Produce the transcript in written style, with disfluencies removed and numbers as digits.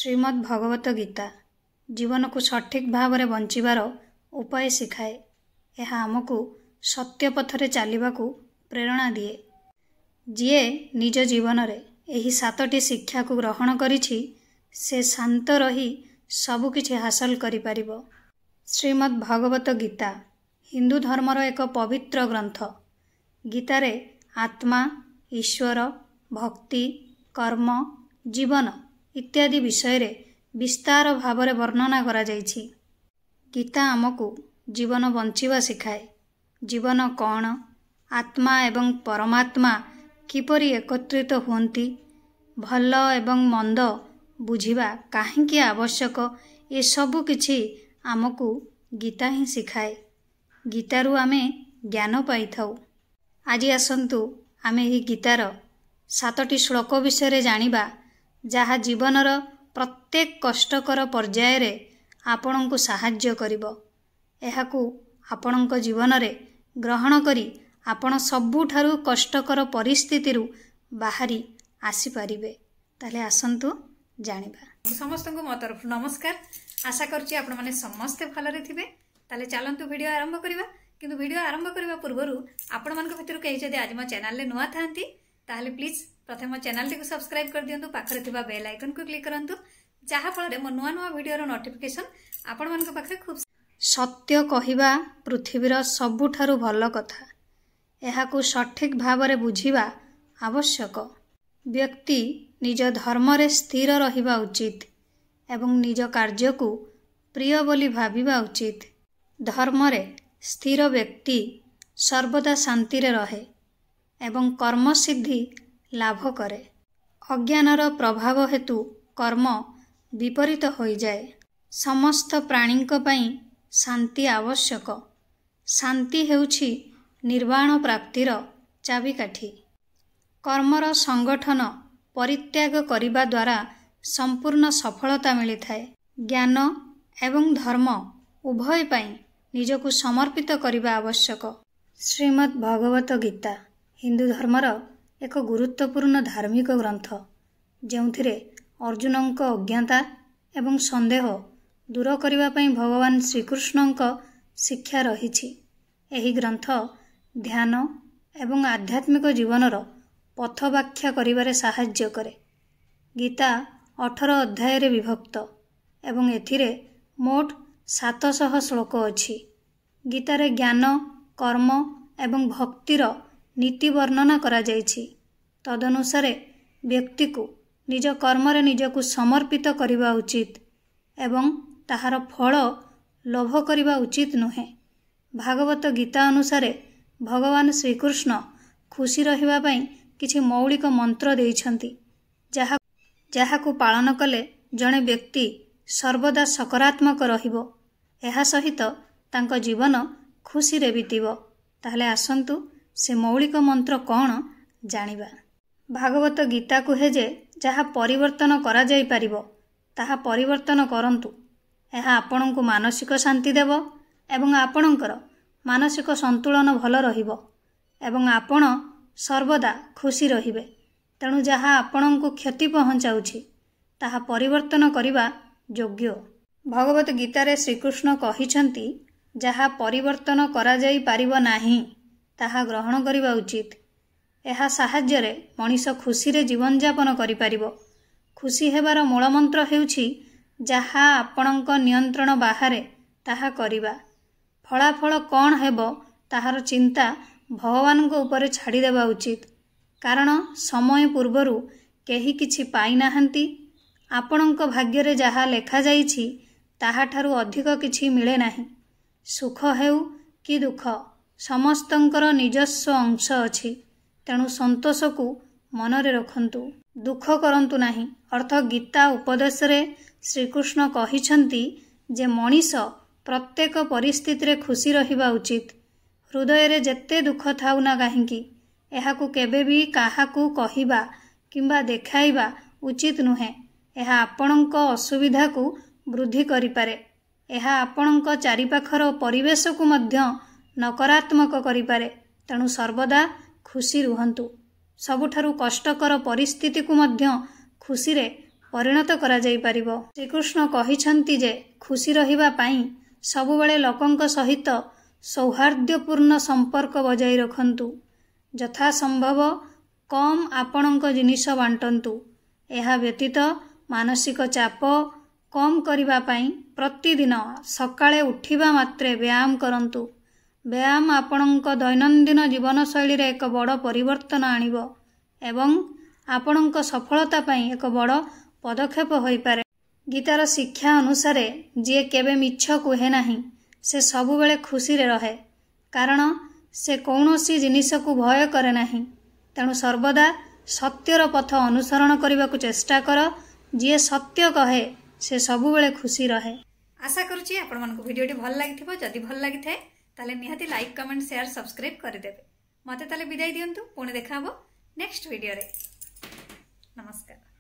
श्रीमद् भगवत गीता जीवन को सठिक भाव में बंचिबार उपाय शिखाए। यह आमको सत्य पथरे चलवाकू प्रेरणा दिए। जीए निज जीवन रे एही 7टी शिक्षा को ग्रहण करिछि से शांत रही सबकिछि हासिल करि परिबो। श्रीमद् भगवत गीता हिंदू धर्मर एक पवित्र ग्रंथ। गीतारे आत्मा, ईश्वर, भक्ति, कर्म, जीवन इत्यादि विषय रे विस्तार भाव में वर्णना करा जाइछि। गीता आमको जीवन बंचिबा शिखाए। जीवन कौन, आत्मा एवं परमात्मा किपरि एकत्रित हुअन्ति, भल एवं मंद बुझिबा काहेकि आवश्यक, ये सब किछि आमको गीता ही शिखाए। गीतारू आमे ज्ञान पाई थाउ। आज आसंतु आमे ही गीतार 7टी श्लोक विषय जानिबा जहा जीवनर प्रत्येक कष्टकर पर्याय रे आपणको साहाय्य करिबो। एहाकू आपणको जीवन रे ग्रहण करी आपण सबुठारु कष्टकर परिस्थिति बाहरी आसी पारिबे। ताले आसंतु जानिबा। समस्त को मो तरफ नमस्कार। आशा करछि आपण माने समस्ते भलरे थिबे। ताले चलंतु वीडियो आरंभ करिबा। किंतु वीडियो आरंभ करबा पूर्वरु आपण मानक भितर केहि जदि आज मो चैनल ले नुआ थांती ताले प्लीज प्रथम मो चैनल टी को सब्सक्राइब कर दियंतु। पाखरे थिबा बेल आइकन को क्लिक करंतु जहा फल मो नुआ नुआ वीडियो रो नोटिफिकेशन आपण मानक पाखरे खूब। सत्य कहिबा पृथ्वीर सबुठारु भल कथा। एहाकू सठिक भाव में बुझिबा आवश्यक। व्यक्ति निज धर्म रे स्थिर रहिबा उचित एवं निज कार्य को प्रिय बोली भाबिबा उचित। धर्म रे स्थिर व्यक्ति सर्वदा शांति रे रहे एवं कर्म सिद्धि लाभ करे। अज्ञानर प्रभाव हेतु कर्म विपरीत होई जाए। समस्त प्राणीक पई शांति आवश्यक। शांति हेउछि निर्वाण प्राप्तिर चाबिकाठी। कर्मर संगठन परित्याग करिबा द्वारा संपूर्ण सफलता मिलिथाए। ज्ञान एवं धर्म उभय पई निजको समर्पित करिबा आवश्यक। श्रीमद् भगवत गीता हिंदू धर्मर एक गुरुत्वपूर्ण धार्मिक ग्रंथ, जेउथिरे अर्जुनक अज्ञाता एवं संदेह दूर करिबा पई भगवान श्रीकृष्णक शिक्षा रहिछि। एही ग्रंथ ध्यान एवं आध्यात्मिक जीवनर पथ व्याख्या करिबारे साहाय्य करे। गीता 18 अध्याय रे विभक्त एवं एथिरे मोट 700 श्लोक अछि। गीतारे ज्ञान, कर्म एवं भक्तिर नीति वर्णना करा जाइछि। तदनुसारे व्यक्ति को निज कर्म रे निजको समर्पित करिबा उचित एवं ताहार फल लोभ करिबा उचित नुहे। भागवत गीता अनुसारे भगवान श्रीकृष्ण खुशी रहिबा पई किछि मौलिक मंत्र देइछन्ति, जाहाकू पालन कले जणे व्यक्ति सर्वदा सकारात्मक रहिबो। एहा सहित तांको जीवन खुशी रे बीतिबो। ताहले आसंतु से मौलिक मंत्र कौन जानिबा। भागवत गीता कुहे जे जहा परिवर्तन करा जाई परिबो ताहा परिवर्तन करंतु। एहा आपणको मानसिक शांति देव एवं आपणकर मानसिक संतुलन भल रहिबो एवं आपण सर्वदा खुशी रहिबे। तेणु जहा आपणको क्षति पहुंचाउछि ताहा परिवर्तन करिबा योग्य। भगवत गीता रे श्रीकृष्ण कहिछन्ति जहा परिवर्तन करा जाई परिबो नाही ताहा ग्रहण करिबा उचित। एहा साहाय्य रे मनीष खुशी रे जीवन यापन करि परिबो। खुशी हेबार मूल मंत्र हेउछि जहा आपणक नियंत्रण बाहरे ताहा करिबा। फलाफल कौन हेबो ताहार चिंता भगवान को ऊपर छाड़ी देबा उचित। कारण समय पूर्वरु केही किछि पाई नाहंती। आपणक भाग्य रे जहा लेखा जाइछि ताहा ठारू अधिक किछि मिले नाही। सुख हेउ कि दुख समस्तंकर निजस्व अंश अछि। तेणु संतोष को मनरे रखंतु, दुख करंतु नाही। अर्थ गीता उपदेश रे श्रीकृष्ण कहिछन्ति जे मनीष प्रत्येक परिस्थिति रे खुशी रहिबा उचित। हृदय रे जेते दुख थाउ ना काहेकि एहाकू केबे भी काहाकू कहिबा किंबा देखाइबा उचित नुहे। एहा आपणक असुविधा को वृद्धि करिपारे। एहा आपणक चारिपाखर परिवेश को मध्य नकारात्मक करिपारे। तेणु सर्वदा खुशी रुहंतु। सबुठारु कष्टकर परिस्थिति को मध्य खुशी रे ପରିଣତ କରାଯାଇପାରିବ। ଶ୍ରୀକୃଷ୍ଣ କହିଛନ୍ତି ଯେ ଖୁସି ରହିବା ପାଇଁ ସବୁବେଳେ ଲୋକଙ୍କ ସହିତ ସୌହାର୍ଦ୍ଦ୍ୟପୂର୍ଣ୍ଣ ସମ୍ପର୍କ ବଜାୟ ରଖନ୍ତୁ। ଯଥାସମ୍ଭବ କମ୍ ଆପଣଙ୍କ ଜିନିଷ ବାଣ୍ଟନ୍ତୁ। ଏହା ବ୍ୟତୀତ ମାନସିକ ଚାପ କମ୍ କରିବା ପାଇଁ ପ୍ରତିଦିନ ସକାଳେ ଉଠିବା ମାତ୍ରେ ବ୍ୟାୟାମ କରନ୍ତୁ। ବ୍ୟାୟାମ ଆପଣଙ୍କ ଦୈନନ୍ଦିନ ଜୀବନଶୈଳୀରେ ଏକ ବଡ଼ ପରିବର୍ତ୍ତନ ଆଣିବ ଏବଂ ଆପଣଙ୍କ ସଫଳତା ପାଇଁ ଏକ ବଡ଼ ପଦକ୍ଷେପ ହୋଇପାରେ। ଗୀତାର ଶିକ୍ଷା ଅନୁସାରେ ଯିଏ କେବେ ମିଛ କୁହେ ନାହିଁ ସେ ସବୁବେଳେ ଖୁସିରେ ରହେ, କାରଣ ସେ କୌଣସି ଜିନିଷକୁ ଭୟ କରେ ନାହିଁ। ତେଣୁ ସର୍ବଦା ସତ୍ୟର ପଥ ଅନୁସରଣ କରିବାକୁ ଚେଷ୍ଟା କର। ଯିଏ ସତ୍ୟ କହେ ସେ ସବୁବେଳେ ଖୁସି ରହେ। आशा करुच्ची आपण मानक भिडियोटी भल लगी जदि भल लगी थाए ताले निहाती लाइक कमेंट शेयर सब्सक्राइब करदेवे। मते ताले विदाई दियंतु, पुणी देखा हबो नेक्स्ट वीडियो रे। नमस्कार।